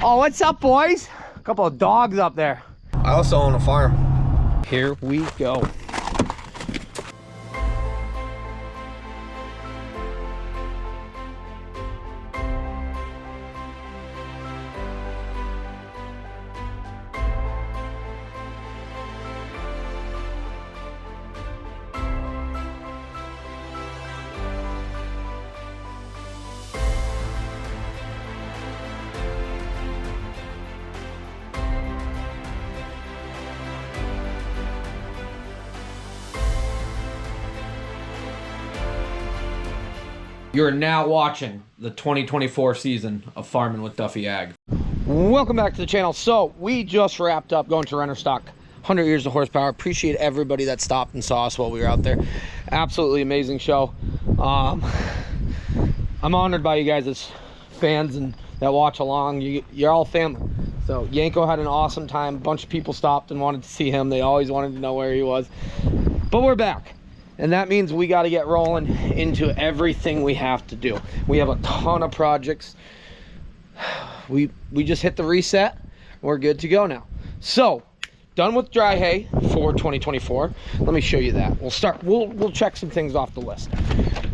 Oh, what's up, boys? A couple of dogs up there. I also own a farm. Here we go. You're now watching the 2024 season of Farming with Duffy Ag. Welcome back to the channel. So we just wrapped up going to renter stock, 100 years of horsepower. Appreciate everybody that stopped and saw us while we were out there. Absolutely amazing show. I'm honored by you guys as fans and that watch along. You're all family. So Yanko had an awesome time. A bunch of people stopped and wanted to see him. They always wanted to know where he was. But we're back. And that means we got to get rolling into everything we have to do. We have a ton of projects. We just hit the reset. We're good to go now. So, done with dry hay for 2024. Let me show you that. We'll check some things off the list.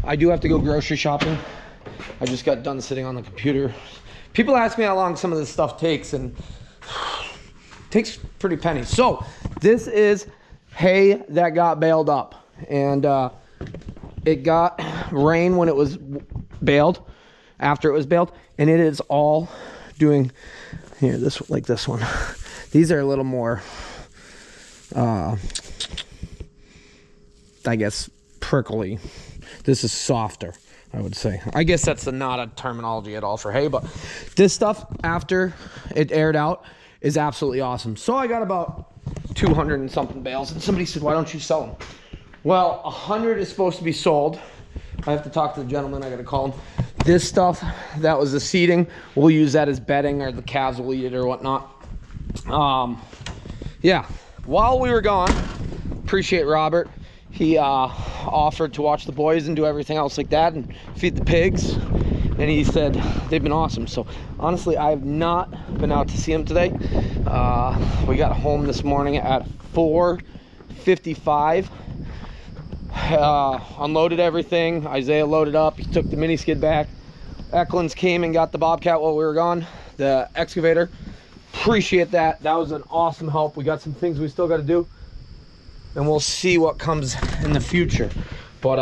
I do have to go grocery shopping. I just got done sitting on the computer. People ask me how long some of this stuff takes, and it takes pretty pennies. So, this is hay that got baled up. And it got rain when it was baled, after it was baled, and it is all doing here, this, like this one. These are a little more I guess prickly. This is softer, I would say. I guess that's not a terminology at all for hay, but this stuff after it aired out is absolutely awesome. So I got about 200 and something bales, and somebody said, why don't you sell them? Well, 100 is supposed to be sold. I have to talk to the gentleman. I got to call him. This stuff, that was the seeding. We'll use that as bedding, or the calves will eat it or whatnot. Yeah, while we were gone, appreciate Robert. He offered to watch the boys and do everything else like that and feed the pigs. And he said they've been awesome. So honestly, I have not been out to see him today. We got home this morning at 4:55. Unloaded everything. Isaiah loaded up. He took the mini skid back. Eklund's came and got the Bobcat while we were gone, the excavator. Appreciate that. That was an awesome help. We got some things we still got to do, and we'll see what comes in the future. But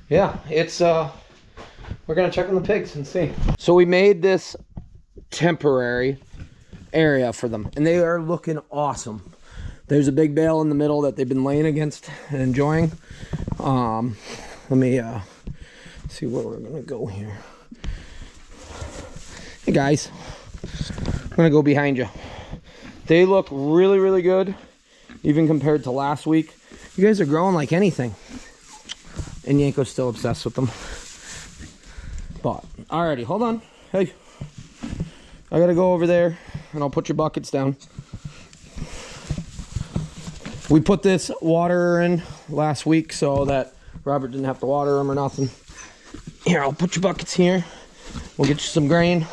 yeah, it's we're gonna check on the pigs and see. So we made this temporary area for them, and they are looking awesome. There's a big bale in the middle that they've been laying against and enjoying. Let me see where we're gonna go here. Hey guys, I'm gonna go behind you. They look really, really good, even compared to last week. You guys are growing like anything. And Yanko's still obsessed with them. But, alrighty, hold on. Hey, I gotta go over there and I'll put your buckets down. We put this water in last week so that Robert didn't have to water them or nothing. Here, I'll put your buckets here. We'll get you some grain.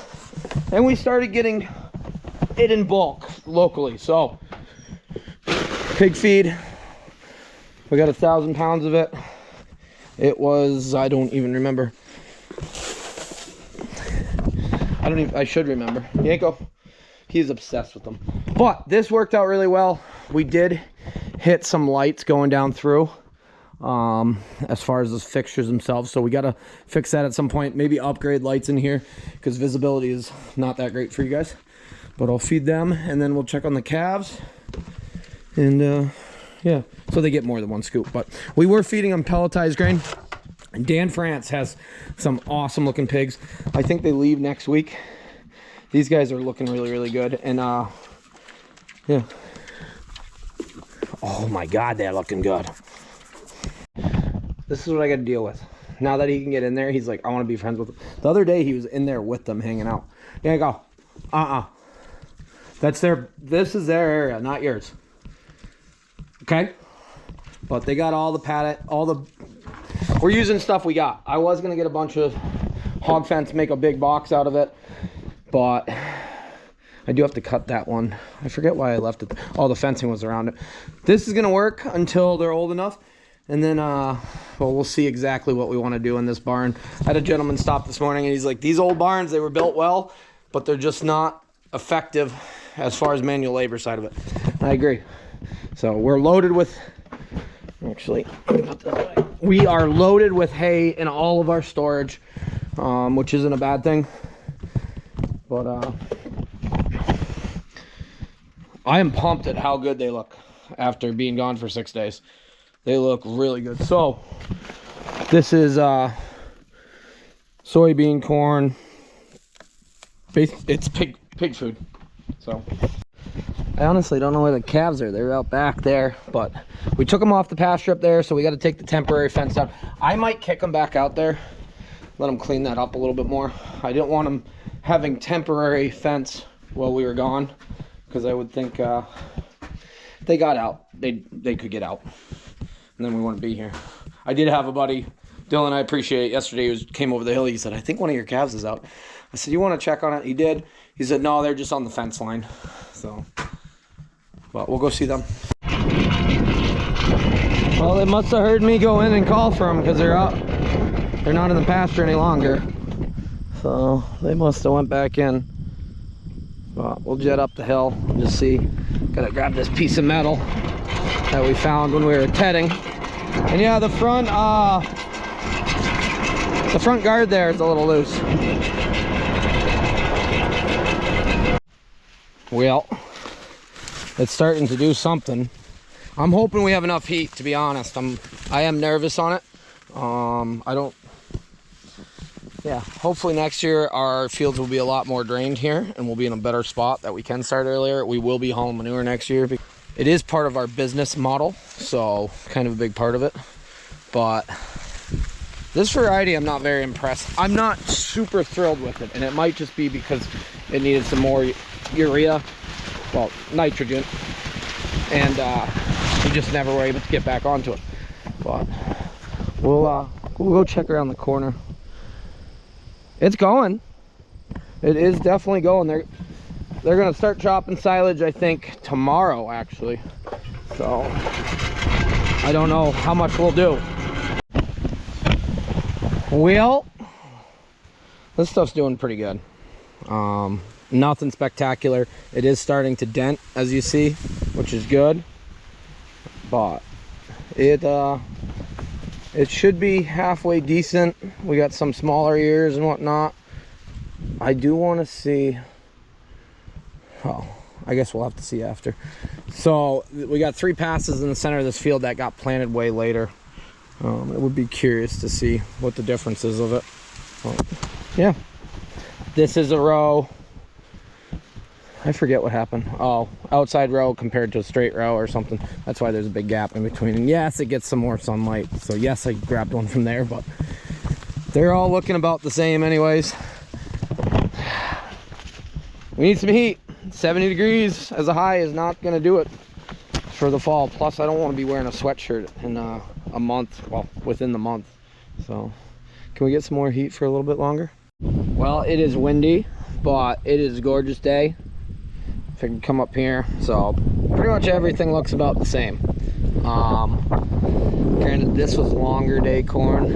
And we started getting it in bulk locally. So, pig feed. We got 1,000 pounds of it. It was, I don't even remember. I should remember. Yanko, he's obsessed with them. But this worked out really well. We did hit some lights going down through as far as those fixtures themselves, so we got to fix that at some point. Maybe upgrade lights in here because visibility is not that great for you guys. But I'll feed them, and then we'll check on the calves, and yeah, so they get more than one scoop. But we were feeding them pelletized grain. And Dan France has some awesome looking pigs. I think they leave next week. These guys are looking really, really good. And yeah. Oh my God, they're looking good. This is what I got to deal with. Now that he can get in there, he's like, I want to be friends with them. The other day, he was in there with them hanging out. There you go. That's this is their area, not yours. Okay? But they got all the paddock, we're using stuff we got. I was going to get a bunch of hog fence, make a big box out of it. But I do have to cut that one. I forget why I left it. All the fencing was around it. This is gonna work until they're old enough. And then, well, we'll see exactly what we want to do in this barn. I had a gentleman stop this morning and he's like, these old barns, they were built well, but they're just not effective as far as manual labor side of it. I agree. So we're loaded with, actually, we are loaded with hay in all of our storage, which isn't a bad thing. But I am pumped at how good they look after being gone for 6 days. They look really good. So this is soybean, corn. It's pig food. So I honestly don't know where the calves are. They're out back there, but we took them off the pasture up there, so we got to take the temporary fence down. I might kick them back out there, let them clean that up a little bit more. I didn't want them having temporary fence while we were gone, because I would think if they got out, they could get out. And then we wouldn't be here. I did have a buddy, Dylan, I appreciate it. Yesterday he came over the hill. He said, I think one of your calves is out. I said, you want to check on it? He did. He said, no, they're just on the fence line. So, but we'll go see them. Well, they must have heard me go in and call for them because they're out. They're not in the pasture any longer. So they must have went back in. But we'll jet up the hill and just see. Gotta grab this piece of metal that we found when we were tedding. And yeah, the front guard there is a little loose. Well, it's starting to do something. I'm hoping we have enough heat, to be honest. I am nervous on it. Hopefully next year our fields will be a lot more drained here and we'll be in a better spot that we can start earlier. We will be hauling manure next year. It is part of our business model, so kind of a big part of it. But this variety, I'm not very impressed. I'm not super thrilled with it, and it might just be because it needed some more urea, well, nitrogen, and we just never were able to get back onto it. But we'll go check around the corner. It's going. It is definitely going. They're gonna start chopping silage, I think, tomorrow, actually. So I don't know how much we'll do. Well, this stuff's doing pretty good. Nothing spectacular. It is starting to dent, as you see, which is good. But it should be halfway decent. We got some smaller ears and whatnot. I do want to see. Oh, I guess we'll have to see after. So we got 3 passes in the center of this field that got planted way later. It would be curious to see what the difference is of it. Yeah, this is a row. I forget what happened. Oh, outside row compared to a straight row or something. That's why there's a big gap in between. And yes, it gets some more sunlight. So yes, I grabbed one from there, but they're all looking about the same anyways. We need some heat. 70 degrees as a high is not going to do it for the fall. Plus, I don't want to be wearing a sweatshirt in a month, well, within the month. So, can we get some more heat for a little bit longer? Well, it is windy, but it is a gorgeous day. If I can come up here. So, pretty much everything looks about the same. Granted, this was longer day corn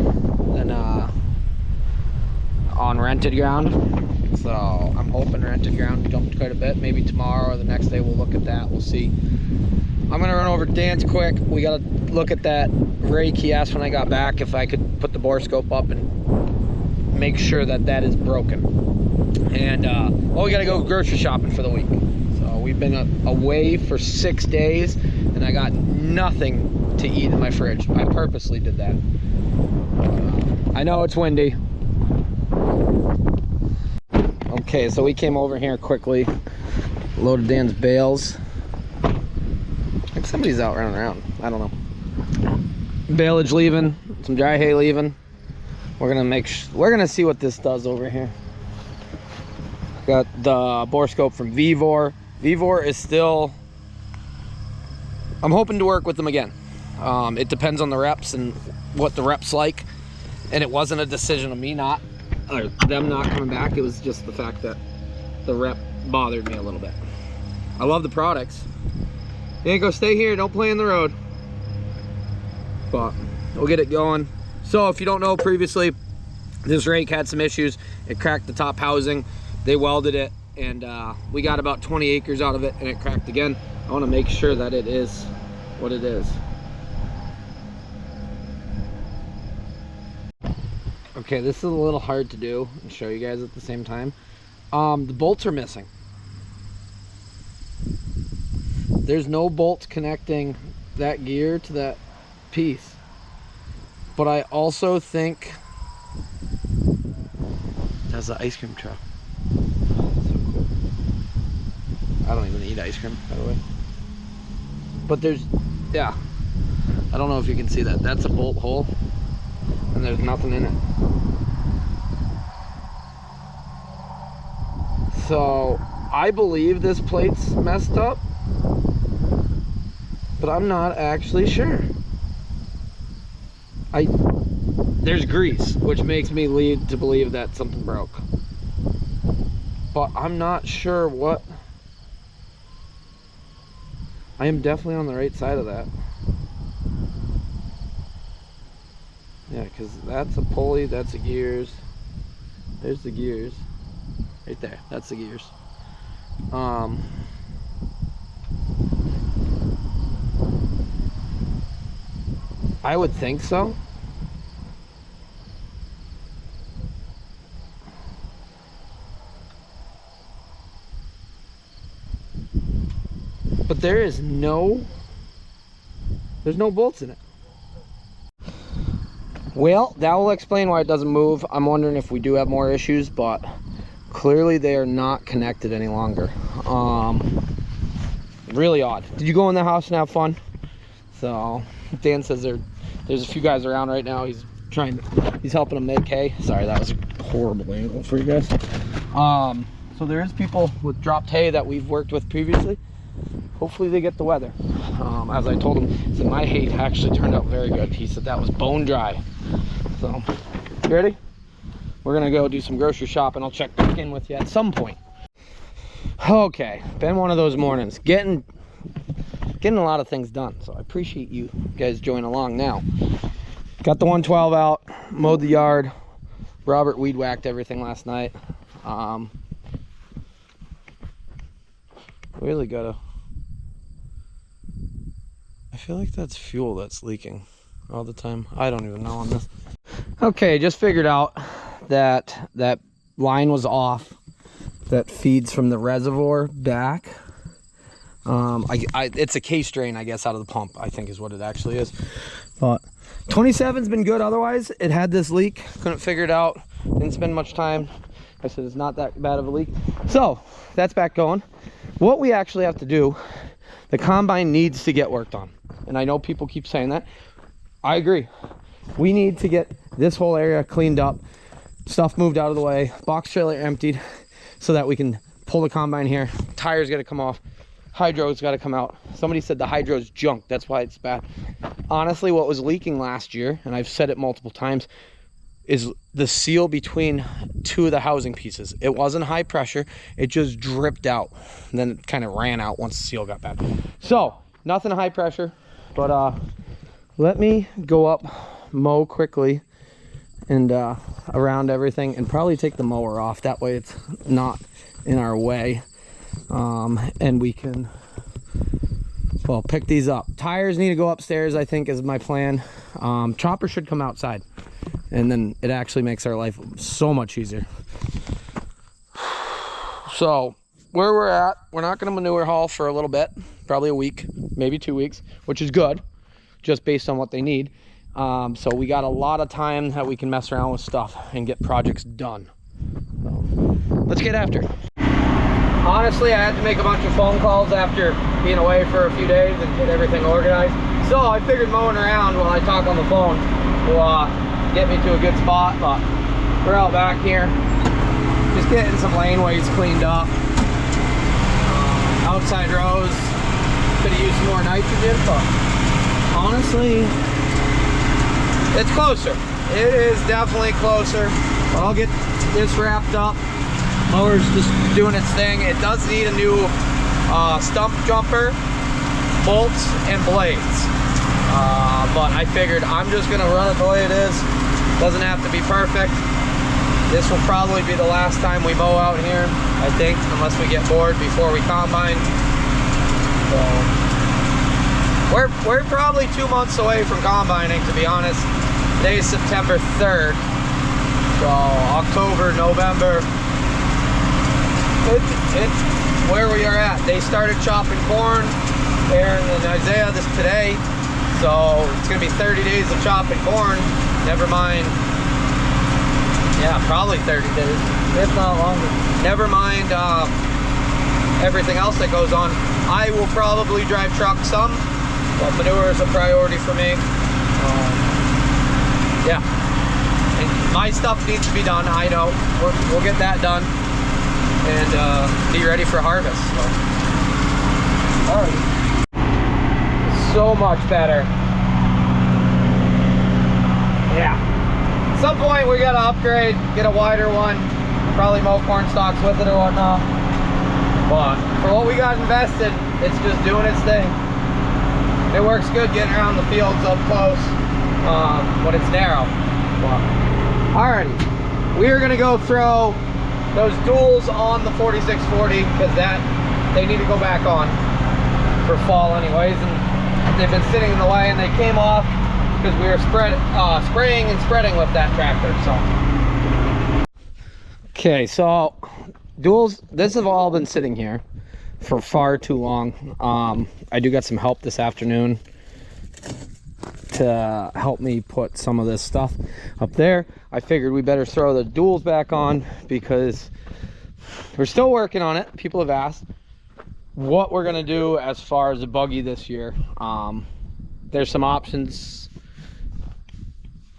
than on rented ground. So I'm hoping rented ground jumped quite a bit. Maybe tomorrow or the next day we'll look at that. We'll see. I'm gonna run over to Dan's quick. We gotta look at that rake. He asked when I got back if I could put the bore scope up and make sure that that is broken. And well, we gotta go grocery shopping for the week. So we've been away for 6 days and I got nothing to eat in my fridge. I purposely did that. I know it's windy. Okay, so we came over here quickly, loaded Dan's bales. Like somebody's out running around. I don't know. Baleage leaving, some dry hay leaving. We're gonna see what this does over here. Got the bore scope from Vivor. Vivor is still. I'm hoping to work with them again. It depends on the reps and what the reps like, and it wasn't a decision of me not. Or them not coming back. It was just the fact that the rep bothered me a little bit. I love the products. Yanko, stay here, don't play in the road. But we'll get it going. So if you don't know, previously this rake had some issues. It cracked the top housing. They welded it, and we got about 20 acres out of it, and it cracked again. I want to make sure that it is what it is. Okay, this is a little hard to do and show you guys at the same time. The bolts are missing. There's no bolts connecting that gear to that piece. But I also think that's the ice cream truck. So cool. I don't even eat ice cream, by the way. But there's, yeah, I don't know if you can see that. That's a bolt hole, and there's nothing in it. So I believe this plate's messed up, but I'm not actually sure. There's grease, which makes me lead to believe that something broke, but I'm not sure what. I am definitely on the right side of that. Yeah, because that's a pulley, that's the gears. There's the gears. Right there, that's the gears. I would think so. But there's no bolts in it. Well, that will explain why it doesn't move. I'm wondering if we do have more issues, but clearly they are not connected any longer. Really odd. Did you go in the house and have fun? So Dan says there's a few guys around right now. He's helping them make hay. Sorry, that was a horrible angle for you guys. So there is people with dropped hay that we've worked with previously. Hopefully they get the weather. As I told him, he said my hay actually turned out very good. He said that was bone dry. So, you ready? We're gonna go do some grocery shopping. I'll check back in with you at some point. Okay, been one of those mornings. Getting a lot of things done. So I appreciate you guys joining along now. Got the 112 out, mowed the yard. Robert weed whacked everything last night. Really gotta. I feel like that's fuel that's leaking all the time. I don't even know on this. Okay, just figured out that that line was off that feeds from the reservoir back. It's a case drain, I guess, out of the pump, I think is what it actually is. But 27's been good otherwise. It had this leak, couldn't figure it out, didn't spend much time. I said it's not that bad of a leak. So that's back going. What we actually have to do, the combine needs to get worked on. And I know people keep saying that. I agree. We need to get this whole area cleaned up, stuff moved out of the way, box trailer emptied, so that we can pull the combine here. Tires got to come off, hydro's got to come out. Somebody said the hydro's junk, that's why it's bad. Honestly, what was leaking last year, and I've said it multiple times, is the seal between two of the housing pieces. It wasn't high pressure, it just dripped out, and then it kind of ran out once the seal got bad. So nothing high pressure, but let me go up, mow quickly and around everything, and probably take the mower off, that way it's not in our way. And we can, well, pick these up. Tires need to go upstairs, I think, is my plan. Chopper should come outside, and then it actually makes our life so much easier. So where we're at, we're not going to manure haul for a little bit, probably a week, maybe 2 weeks, which is good, just based on what they need. So we got a lot of time that we can mess around with stuff and get projects done. So let's get after it. Honestly, I had to make a bunch of phone calls after being away for a few days and get everything organized. So I figured mowing around while I talk on the phone will get me to a good spot. But we're out back here, just getting some laneways cleaned up. Outside rows, could have used some more nitrogen, but honestly, it's closer. It is definitely closer. But I'll get this wrapped up, Mower's just doing its thing. It does need a new stump jumper, bolts, and blades. But I figured I'm just gonna run it the way it is. Doesn't have to be perfect. This will probably be the last time we mow out here, I think, unless we get bored before we combine. So we're probably 2 months away from combining, to be honest. Today is September 3rd. So October, November. It's where we are at. They started chopping corn, Aaron and Isaiah, this today. So it's gonna be 30 days of chopping corn. Never mind. Yeah, probably 30 days, if not longer. Never mind everything else that goes on. I will probably drive truck some, but manure is a priority for me. Yeah, and my stuff needs to be done. I know. We'll get that done and be ready for harvest. So. All right. So much better. Yeah. At some point we gotta upgrade, get a wider one, probably mow corn stalks with it or whatnot. But for what we got invested, it's just doing its thing. It works good getting around the fields up close when it's narrow. Alrighty, we are gonna go throw those duals on the 4640 because they need to go back on for fall anyways, and they've been sitting in the way and they came off because we were spraying and spreading with that tractor. So okay, so duals, this have all been sitting here for far too long. I do got some help this afternoon to help me put some of this stuff up there. I figured we better throw the duals back on because we're still working on it. People have asked what we're gonna do as far as a buggy this year. There's some options.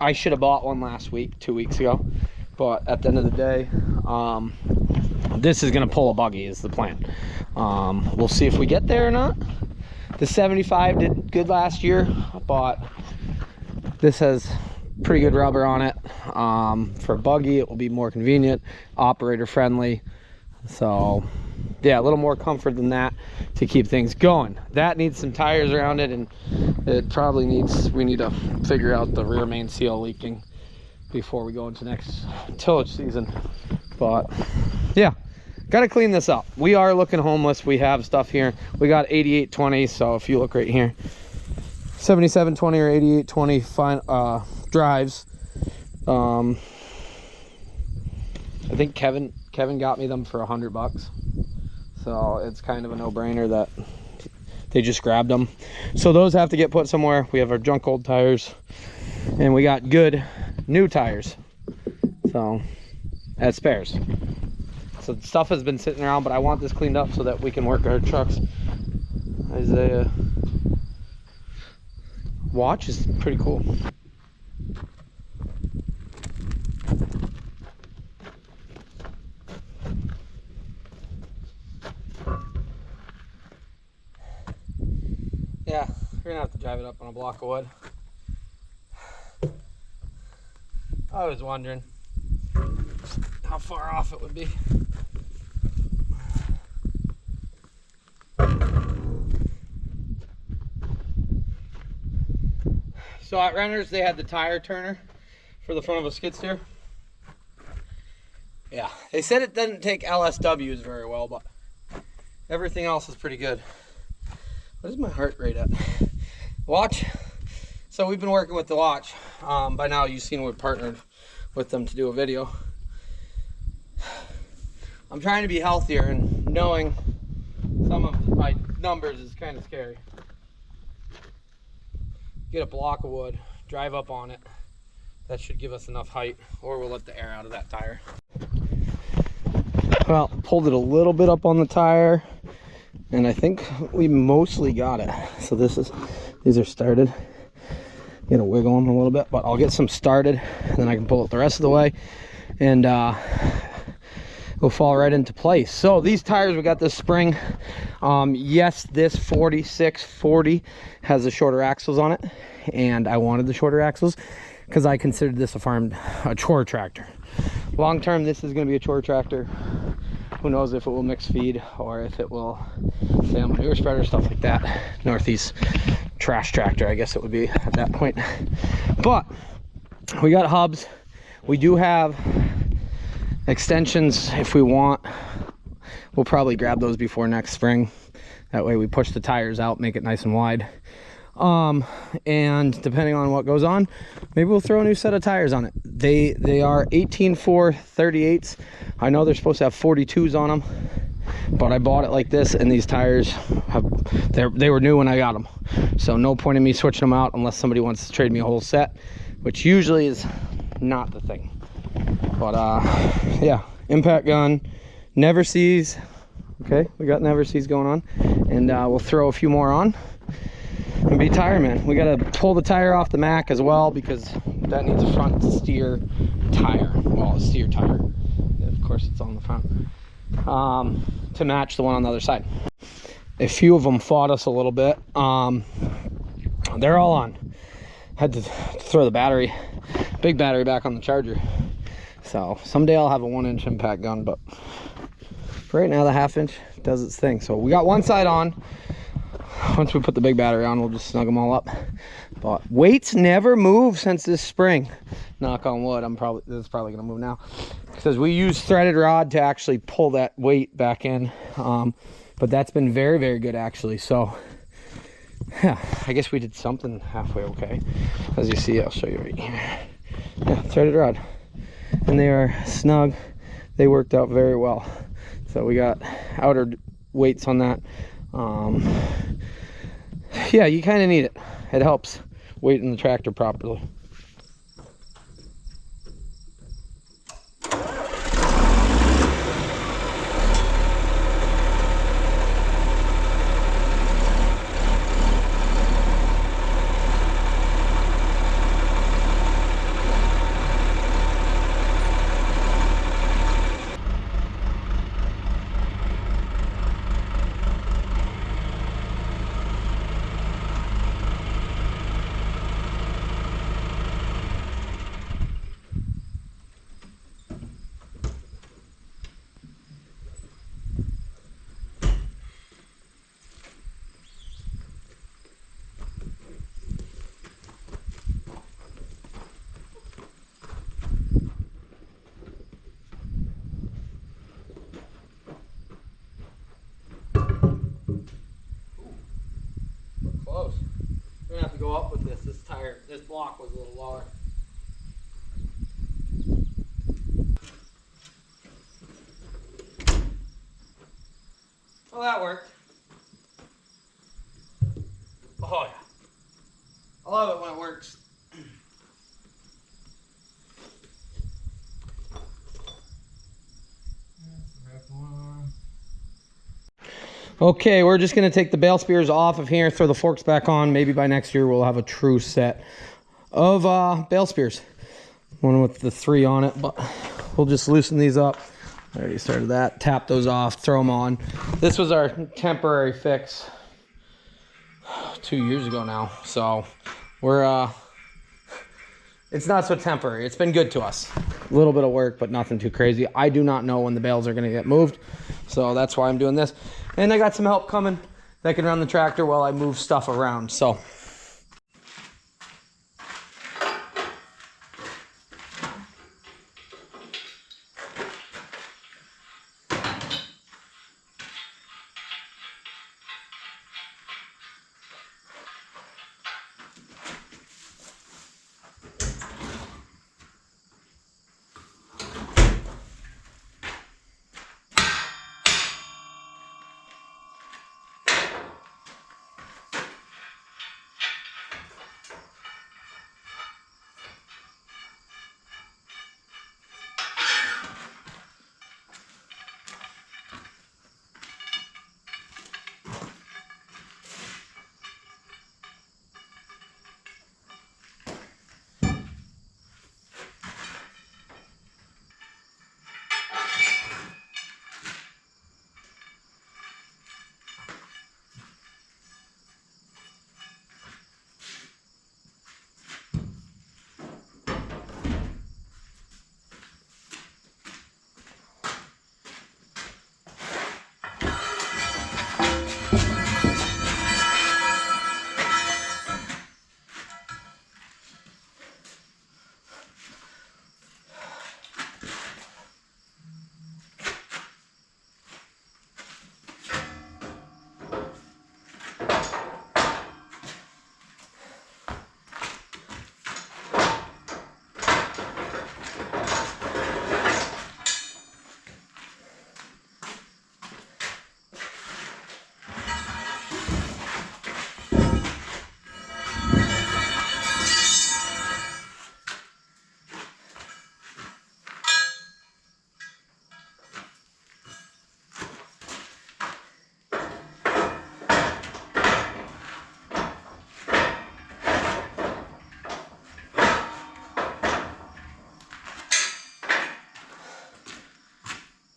I should have bought one last week, 2 weeks ago, but at the end of the day, this is gonna pull a buggy is the plan. We'll see if we get there or not. The 75 did good last year, but this has pretty good rubber on it. For a buggy, it will be more convenient, operator friendly. So yeah, a little more comfort than that to keep things going. That needs some tires around it, and it probably needs, we need to figure out the rear main seal leaking before we go into next tillage season. But yeah, got to clean this up. We are looking homeless. We have stuff here. We got 8820, so if you look right here, 7720 or 8820 fine drives. I think Kevin got me them for $100, so it's kind of a no-brainer that they just grabbed them. So those have to get put somewhere. We have our junk old tires, and we got good new tires, so as spares. So stuff has been sitting around, but I want this cleaned up so that we can work our trucks. Isaiah watch is pretty cool. Yeah, we're gonna have to drive it up on a block of wood. I was wondering how far off it would be. So at Renner's, they had the tire turner for the front of a skid steer. Yeah, they said it doesn't take LSWs very well, but everything else is pretty good. What is my heart rate at? Watch. So we've been working with the watch. By now you've seen we're partnered with them to do a video. I'm trying to be healthier, and knowing some of my numbers is kind of scary. Get a block of wood, drive up on it. That should give us enough height, or we'll let the air out of that tire. Well, pulled it a little bit up on the tire, and I think we mostly got it. So these are started. Gotta wiggle them a little bit, but I'll get some started, and then I can pull it the rest of the way, and it'll fall right into place. So these tires, we got this spring. Yes, this 4640 has the shorter axles on it, and I wanted the shorter axles because I considered this a chore tractor. Long term, this is going to be a chore tractor. Who knows if it will mix feed or if it will stay on manure spreader, stuff like that. Northeast trash tractor, I guess it would be at that point. But we got hubs. We do have extensions if we want. We'll probably grab those before next spring. That way we push the tires out, make it nice and wide. And depending on what goes on, maybe we'll throw a new set of tires on it. They are 18.4 38s. I know they're supposed to have 42s on them, but I bought it like this, and these tires they were new when I got them. So no point in me switching them out unless somebody wants to trade me a whole set, which usually is not the thing. But yeah, impact gun, never sees. Okay, we got never sees going on, and we'll throw a few more on and be tire man. We got to pull the tire off the Mac as well, because that needs a front steer tire. Well, a steer tire, of course it's on the front, to match the one on the other side. A few of them fought us a little bit. They're all on. Had to throw the battery, big battery, back on the charger. So someday I'll have a 1-inch impact gun, but for right now the 1/2 inch does its thing. So we got one side on. Once we put the big battery on, we'll just snug them all up. But weights never move since this spring. Knock on wood. This is probably gonna move now, because we use threaded rod to actually pull that weight back in. But that's been very, very good actually. So yeah, I guess we did something halfway okay. As you see, I'll show you right here. Yeah, threaded rod, and they are snug. They worked out very well. So we got outer weights on that. Yeah, you kind of need it. It helps weighting the tractor properly. Close. We're gonna have to go up with this. This block was a little lower. Well, that worked. Oh yeah. I love it when it works. Okay, we're just gonna take the bale spears off of here, throw the forks back on. Maybe by next year we'll have a true set of bale spears. One with the 3 on it, but we'll just loosen these up. I already started that. Tap those off, throw them on. This was our temporary fix 2 years ago now. So we're, it's not so temporary. It's been good to us. A little bit of work, but nothing too crazy. I do not know when the bales are gonna get moved. So that's why I'm doing this. And I got some help coming that can run the tractor while I move stuff around. So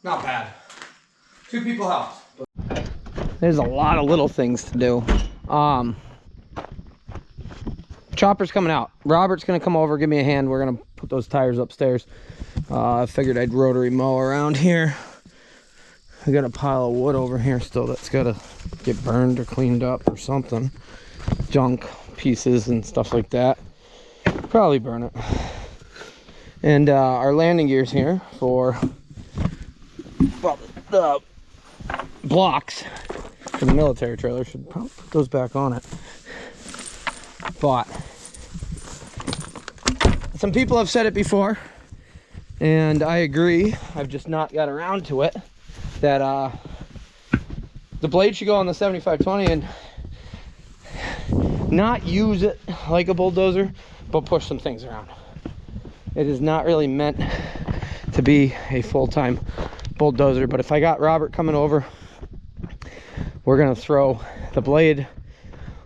Not bad. 2 people helped. There's a lot of little things to do. Chopper's coming out. Robert's gonna come over, give me a hand. We're gonna put those tires upstairs. I figured I'd rotary mow around here. I got a pile of wood over here still that's gotta get burned or cleaned up or something. Junk pieces and stuff like that. Probably burn it. And our landing gears here for, well, the blocks for the military trailer. Should probably put those back on it. But some people have said it before, and I agree. I've just not got around to it. That the blade should go on the 7520 and not use it like a bulldozer, but push some things around. It is not really meant to be a full-time bulldozer, but if I got Robert coming over, we're gonna throw the blade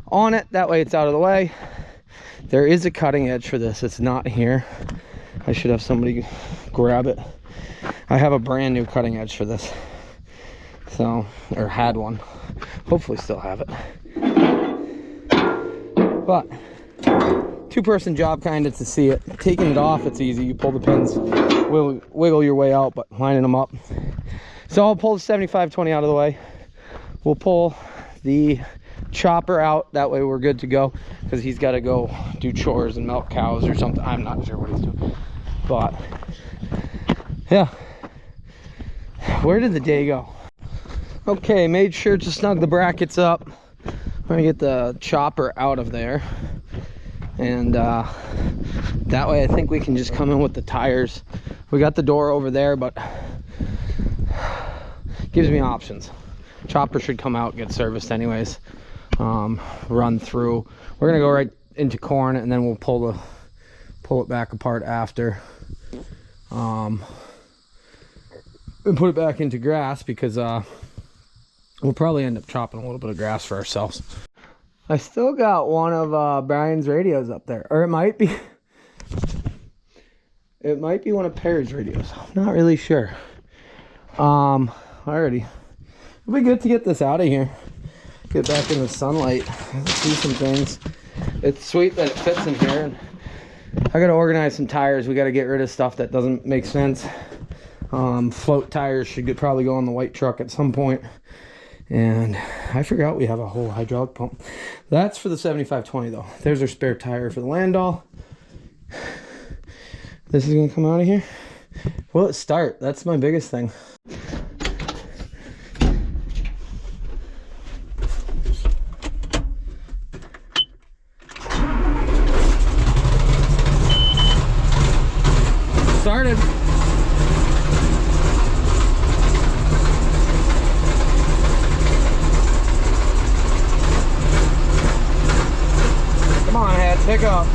on it. That way it's out of the way. There is a cutting edge for this. It's not here. I should have somebody grab it. I have a brand new cutting edge for this. So, or had one. Hopefully still have it. But 2-person job kind of to see it. Taking it off, it's easy. You pull the pins, wiggle your way out, but lining them up. So I'll pull the 7520 out of the way. We'll pull the chopper out. That way we're good to go, because he's got to go do chores and milk cows or something. I'm not sure what he's doing. But yeah. Where did the day go? Okay, made sure to snug the brackets up. I'm gonna get the chopper out of there, and that way I think we can just come in with the tires. We got the door over there, but gives me options. Chopper should come out, get serviced anyways. Run through. We're gonna go right into corn, and then we'll pull it back apart after, and put it back into grass, because we'll probably end up chopping a little bit of grass for ourselves. I still got one of Brian's radios up there, or it might be one of Perry's radios. I'm not really sure. Alrighty, it'll be good to get this out of here, get back in the sunlight, see some things. It's sweet that it fits in here, and I gotta organize some tires. We gotta get rid of stuff that doesn't make sense. Float tires should probably go on the white truck at some point. And I forgot we have a whole hydraulic pump. That's for the 7520 though. There's our spare tire for the Landau. This is gonna come out of here. Will it start? That's my biggest thing. Started. Come on, head, pick up.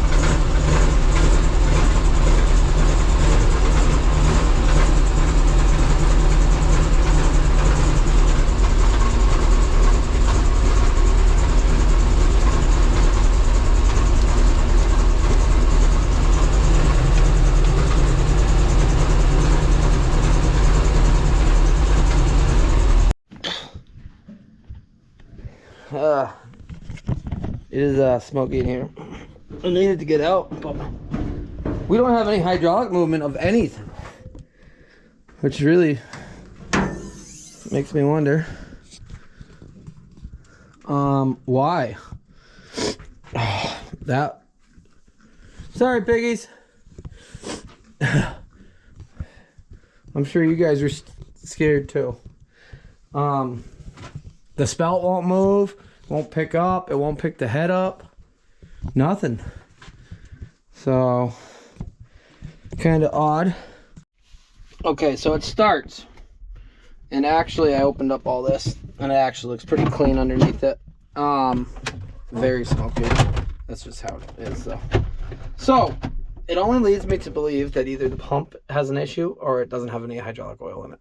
It is smoky in here. I needed to get out, but we don't have any hydraulic movement of anything, which really makes me wonder why. That, sorry piggies. I'm sure you guys are scared too. The spout won't move, won't pick up, it won't pick the head up, nothing. So kind of odd. Okay, so it starts, and actually I opened up all this, and it actually looks pretty clean underneath it. Very smoky. That's just how it is though. So it only leads me to believe that either the pump has an issue or it doesn't have any hydraulic oil in it.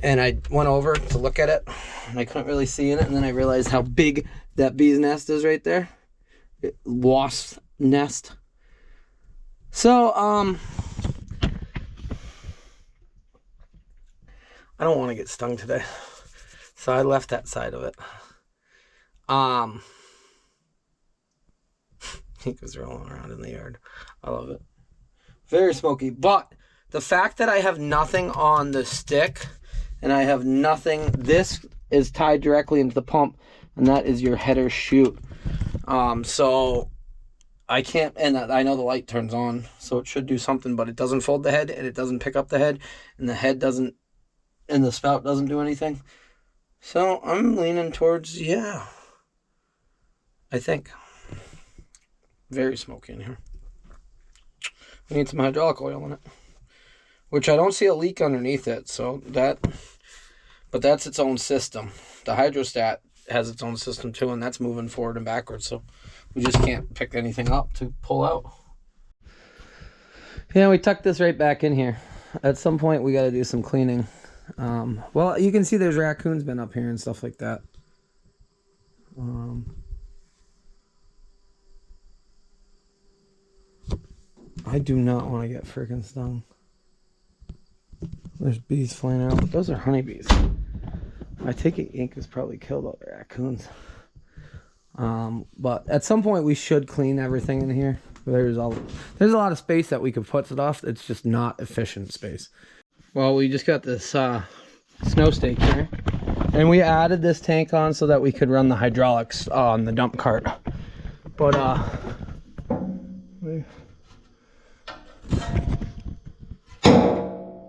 And I went over to look at it, and I couldn't really see in it, and then I realized how big that bee's nest is right there. Wasp's nest. So I don't want to get stung today. So I left that side of it. He goes rolling around in the yard. I love it. Very smoky. But the fact that I have nothing on the stick and I have nothing, this is tied directly into the pump, and that is your header chute. So I can't, and I know the light turns on, so it should do something, but it doesn't fold the head, and it doesn't pick up the head, and the head doesn't, and the spout doesn't do anything. So I'm leaning towards, yeah, I think. Very smoky in here. We need some hydraulic oil in it, which I don't see a leak underneath it, so that, but that's its own system. The hydrostat has its own system too, and that's moving forward and backwards, so we just can't pick anything up to pull out. Yeah, we tucked this right back in here. At some point we got to do some cleaning. Well, you can see there's raccoons been up here and stuff like that. I do not want to get freaking stung. There's bees flying around, but those are honeybees. I take it Ink has probably killed all the raccoons. But at some point we should clean everything in here. There's a lot of space that we could put stuff. It's just not efficient space. Well, we just got this snow stake here, and we added this tank on so that we could run the hydraulics on the dump cart. But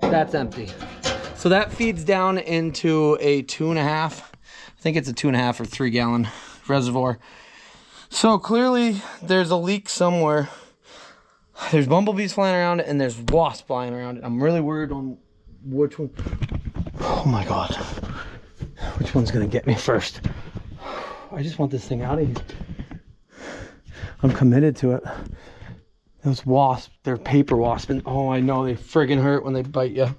that's empty. So that feeds down into a 2.5, I think it's a 2.5 or 3 gallon reservoir. So clearly there's a leak somewhere. There's bumblebees flying around and there's wasps flying around. I'm really worried on which one. Oh my God. Which one's gonna get me first? I just want this thing out of here. I'm committed to it. Those wasps, they're paper wasps, and oh, I know they friggin' hurt when they bite you,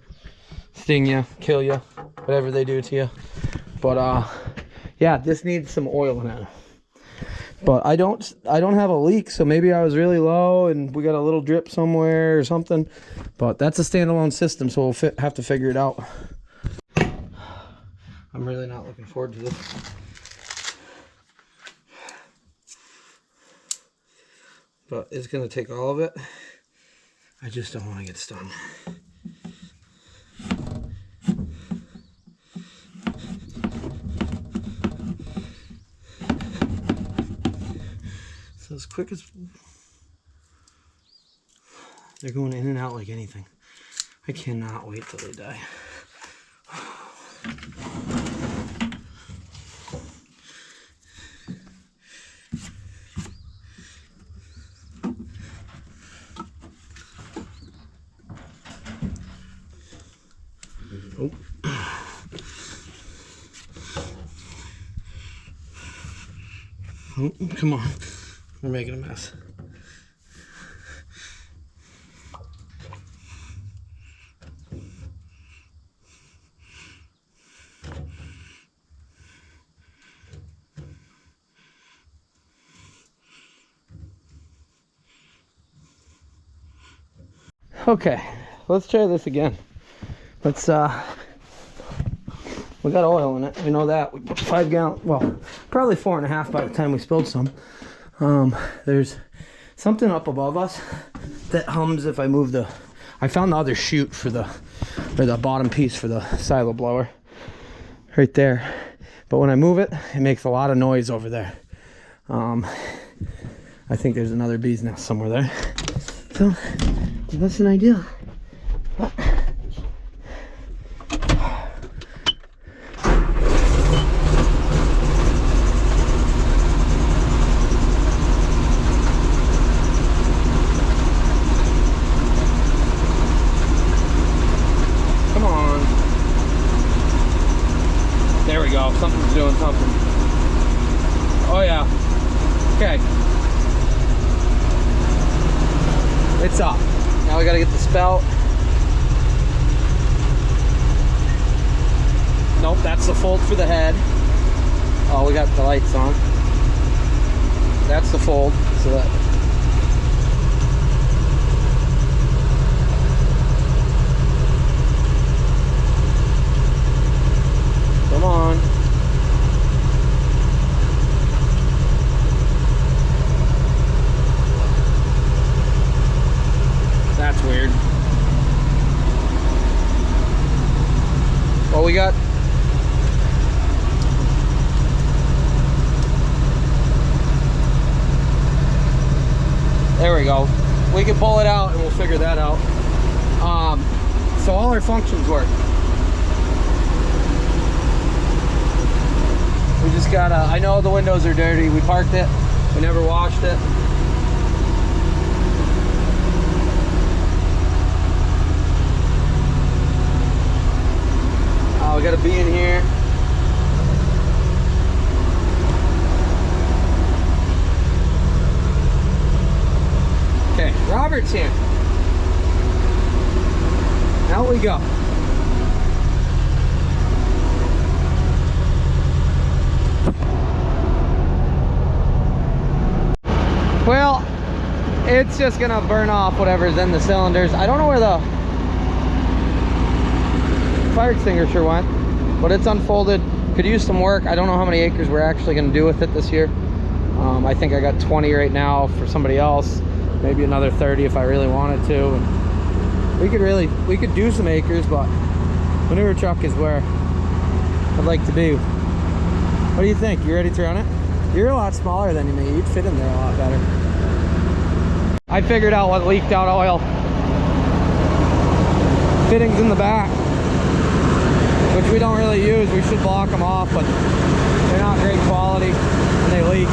sting you, kill you, whatever they do to you. But yeah, this needs some oil in it. But I don't have a leak, so maybe I was really low and we got a little drip somewhere or something. But that's a standalone system, so we'll have to figure it out. I'm really not looking forward to this. But it's gonna take all of it. I just don't want to get stung. So as quick as they're going in and out like anything. I cannot wait till they die. Oh. Oh, come on. We're making a mess. Okay, let's try this again. Let's we got oil in it, we know that. We put 5 gallon, well, probably 4.5 by the time we spilled some. There's something up above us that hums if I move the, I found the other chute for the, or the bottom piece for the silo blower right there. But when I move it, it makes a lot of noise over there. I think there's another bee's nest somewhere there. So that's an idea. There we go. Something's doing something. Oh yeah. Okay. It's up. Now we gotta get the spout. Nope, that's the fold for the head. Oh, we got the lights on. That's the fold. So that. Come on. That's weird. Well, we got there we go. We can pull it out and we'll figure that out. So all our functions work. We just gotta, I know the windows are dirty. We parked it. We never washed it. We gotta be in here. Okay, Robert's here. Out we go. Well, it's just gonna burn off whatever's in the cylinders. I don't know where the fire extinguisher went, but it's unfolded. Could use some work. I don't know how many acres we're actually gonna do with it this year. I think I got 20 right now for somebody else, maybe another 30 if I really wanted to. And we could do some acres, but manure truck is where I'd like to be. What do you think? You ready to run it? You're a lot smaller than me. You'd fit in there a lot better. I figured out what leaked out oil. Fittings in the back, which we don't really use. We should block them off, but they're not great quality and they leak.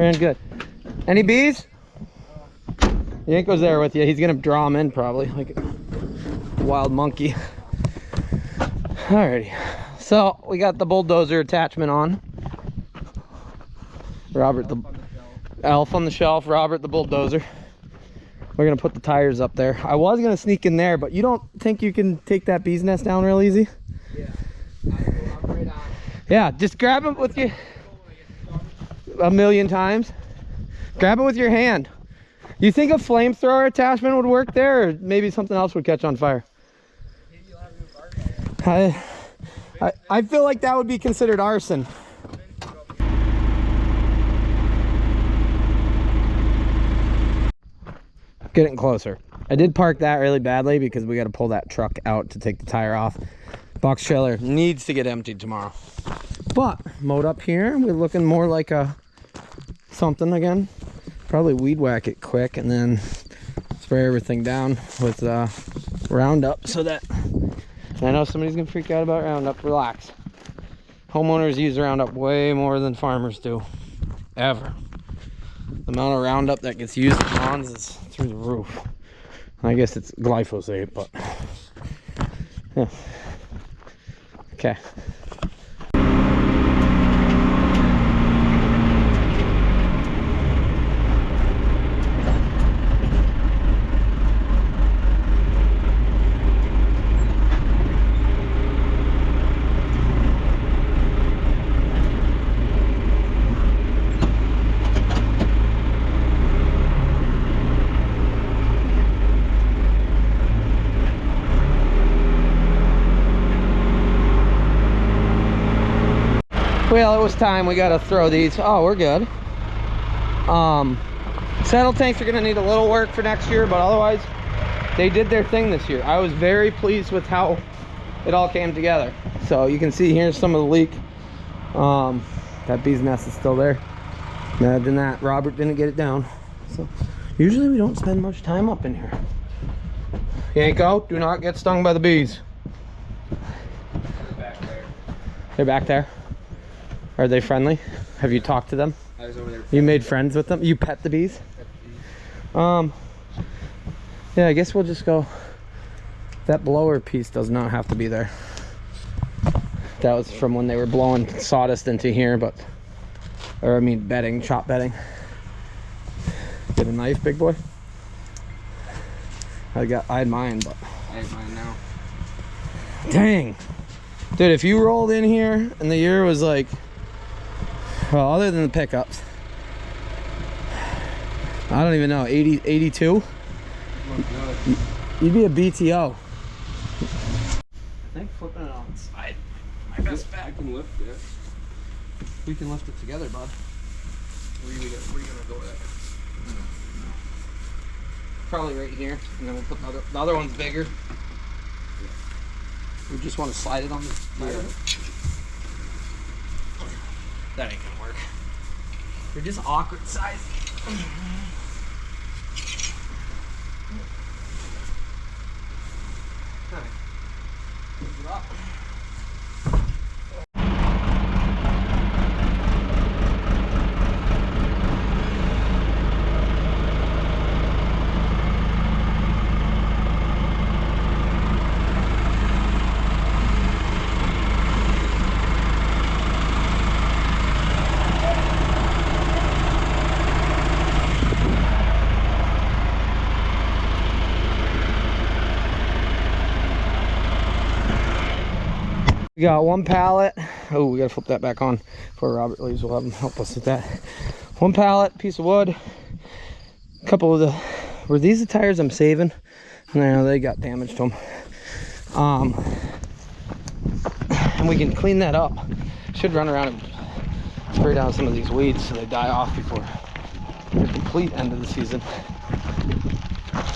Ran good. Any bees? Yanko's there with you. He's gonna draw them in probably, like a wild monkey. Alrighty. So we got the bulldozer attachment on. Robert the elf on the shelf, Robert the bulldozer. We're gonna put the tires up there. I was gonna sneak in there, but you don't think you can take that bee's nest down real easy? Yeah. I'm right on. Yeah, just grab it with you a million times. Grab it with your hand. You think a flamethrower attachment would work there, or maybe something else would catch on fire? Maybe you'll have a new fire. I feel like that would be considered arson. Getting closer. I did park that really badly because we got to pull that truck out to take the tire off. Box trailer needs to get emptied tomorrow. But mowed up here, we're looking more like a something again. Probably weed whack it quick and then spray everything down with Roundup so that, I know somebody's gonna freak out about Roundup. Relax. Homeowners use Roundup way more than farmers do, ever. The amount of Roundup that gets used in lawns is through the roof. I guess it's glyphosate, but yeah. Okay. Well, it was time. We got to throw these. Oh, we're good. Saddle tanks are going to need a little work for next year, but otherwise they did their thing this year. I was very pleased with how it all came together. So you can see here's some of the leak. That bee's nest is still there. Imagine that. Robert didn't get it down. So usually we don't spend much time up in here. Yanko, do not get stung by the bees. They're back there. They're back there. Are they friendly? Have you talked to them? I was over there. You made friends with them? You pet the bees? Yeah, I guess we'll just go. That blower piece does not have to be there. That was from when they were blowing sawdust into here, but, or I mean bedding, chop bedding. Get a knife, big boy? I had mine, but. I have mine now. Dang. Dude, if you rolled in here and the year was like, well, other than the pickups, I don't even know, 80, 82? You'd be a BTO. I think flipping it on its side. My best bet. I can lift it. We can lift it together, bud. Where are you gonna go with it? Probably right here, and then we'll put the other one's bigger. We just want to slide it on the tire. That ain't gonna work. They're just awkward size. Alright. Move it up. We got one pallet. Oh, we gotta flip that back on before Robert leaves. We'll have him help us with that. One pallet, piece of wood. A couple of the, were these the tires I'm saving? No, they got damage to them. And we can clean that up. Should run around and spray down some of these weeds so they die off before the complete end of the season.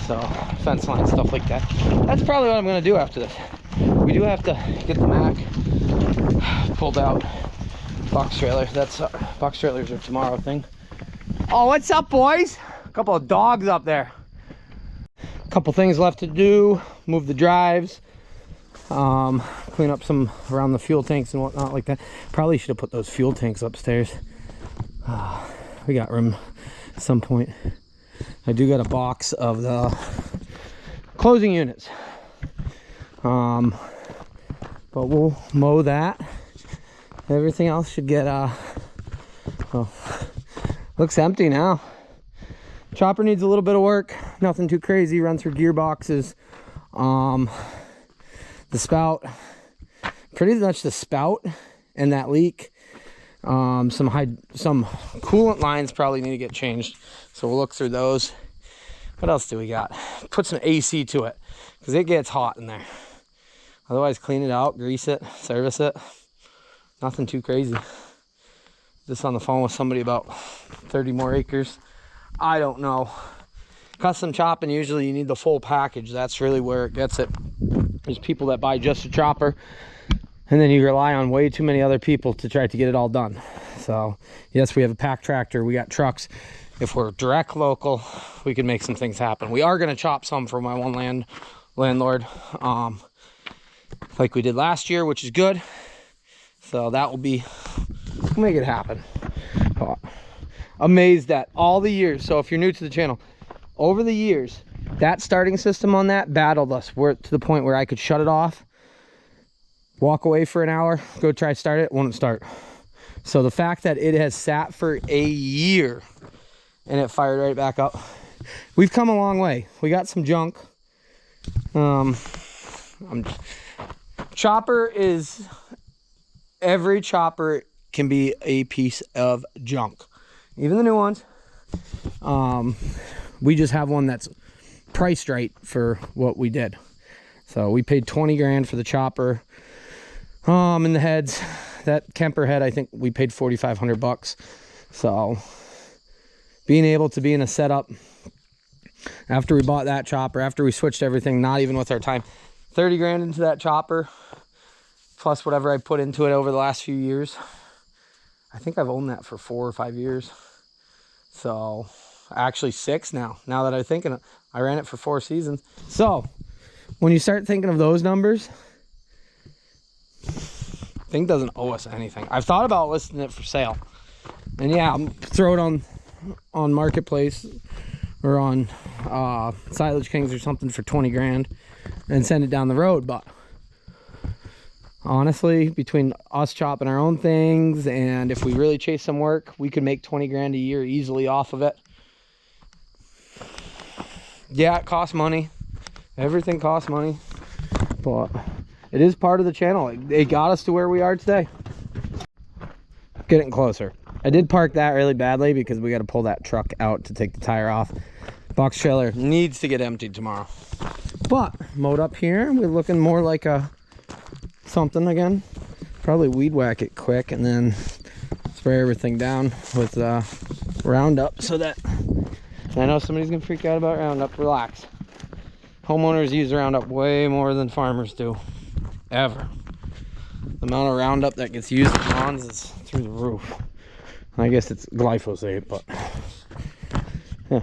So fence line, stuff like that. That's probably what I'm gonna do after this. We do have to get the Mac pulled out. Box trailer. That's box trailers are tomorrow thing. Oh, what's up, boys? A couple of dogs up there. A couple things left to do. Move the drives. Clean up some around the fuel tanks and whatnot like that. Probably should have put those fuel tanks upstairs. we got room at some point. I do got a box of the closing units. But we'll mow that. Everything else should get well, looks empty now. Chopper needs a little bit of work, nothing too crazy. Run through gearboxes. The spout, pretty much the spout and that leak. Some coolant lines probably need to get changed, so we'll look through those. What else do we got? Put some AC to it because it gets hot in there. Otherwise, clean it out, grease it, service it. Nothing too crazy. Just on the phone with somebody about 30 more acres. I don't know. Custom chopping, usually you need the full package. That's really where it gets it. There's people that buy just a chopper, and then you rely on way too many other people to try to get it all done. So yes, we have a pack tractor, we got trucks. If we're direct local, we can make some things happen. We are going to chop some for my one landlord, like we did last year, which is good. So that will be, we'll make it happen. Amazed at all the years. So if you're new to the channel, over the years, that starting system on that battled us. We're to the point where I could shut it off, walk away for an hour, go try to start it, wouldn't start. So the fact that it has sat for a year and it fired right back up, we've come a long way. We got some junk. Chopper is, every chopper can be a piece of junk, even the new ones. We just have one that's priced right for what we did. So we paid 20 grand for the chopper. And the heads, that Kemper head, I think we paid 4,500 bucks. So being able to be in a setup after we bought that chopper, after we switched everything, not even with our time, 30 grand into that chopper, plus whatever I put into it over the last few years. I think I've owned that for 4 or 5 years. So actually 6 now that I'm thinking of, I ran it for 4 seasons. So when you start thinking of those numbers, thing doesn't owe us anything. I've thought about listing it for sale, and yeah, I'm throw it on Marketplace or on Silage Kings or something for 20 grand and send it down the road. But honestly, between us chopping our own things, and if we really chase some work, we could make 20 grand a year easily off of it. Yeah, it costs money. Everything costs money, but it is part of the channel. It got us to where we are today. Getting closer. I did park that really badly because we got to pull that truck out to take the tire off. Box trailer needs to get emptied tomorrow. But mowed up here, we're looking more like a something again. Probably weed whack it quick and then spray everything down with Roundup, so that, I know somebody's gonna freak out about Roundup. Relax. Homeowners use Roundup way more than farmers do, ever. The amount of Roundup that gets used in lawns is through the roof. I guess it's glyphosate, but yeah.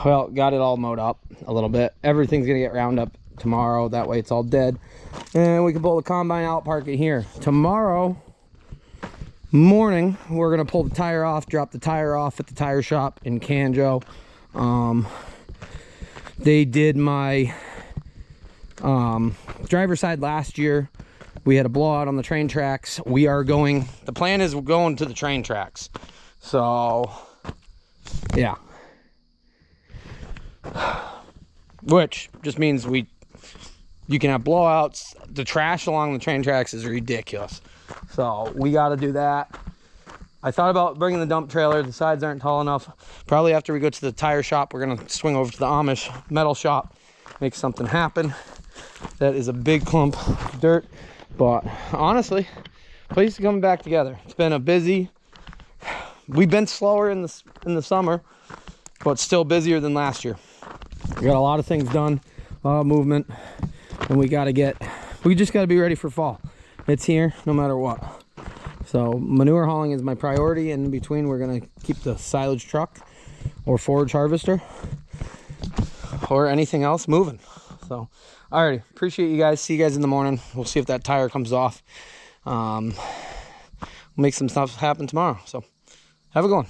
Well, got it all mowed up a little bit. Everything's gonna get Roundup tomorrow. That way it's all dead. And we can pull the combine out, park it here. Tomorrow morning, we're gonna pull the tire off, drop the tire off at the tire shop in Canjo. They did my driver's side last year. We had a blowout on the train tracks. We are going, the plan is going to the train tracks. So, yeah. Which just means you can have blowouts. The trash along the train tracks is ridiculous. So we got to do that. I thought about bringing the dump trailer. The sides aren't tall enough. Probably after we go to the tire shop, we're going to swing over to the Amish metal shop, make something happen. That is a big clump of dirt. But honestly, place is coming back together. It's been a busy, we've been slower in the summer, but still busier than last year. We got a lot of things done, a lot of movement, and we just got to be ready for fall. It's here no matter what. So manure hauling is my priority, and in between we're going to keep the silage truck or forage harvester. or anything else moving. So, alrighty, appreciate you guys. See you guys in the morning. We'll see if that tire comes off. We'll make some stuff happen tomorrow. So, have a good one.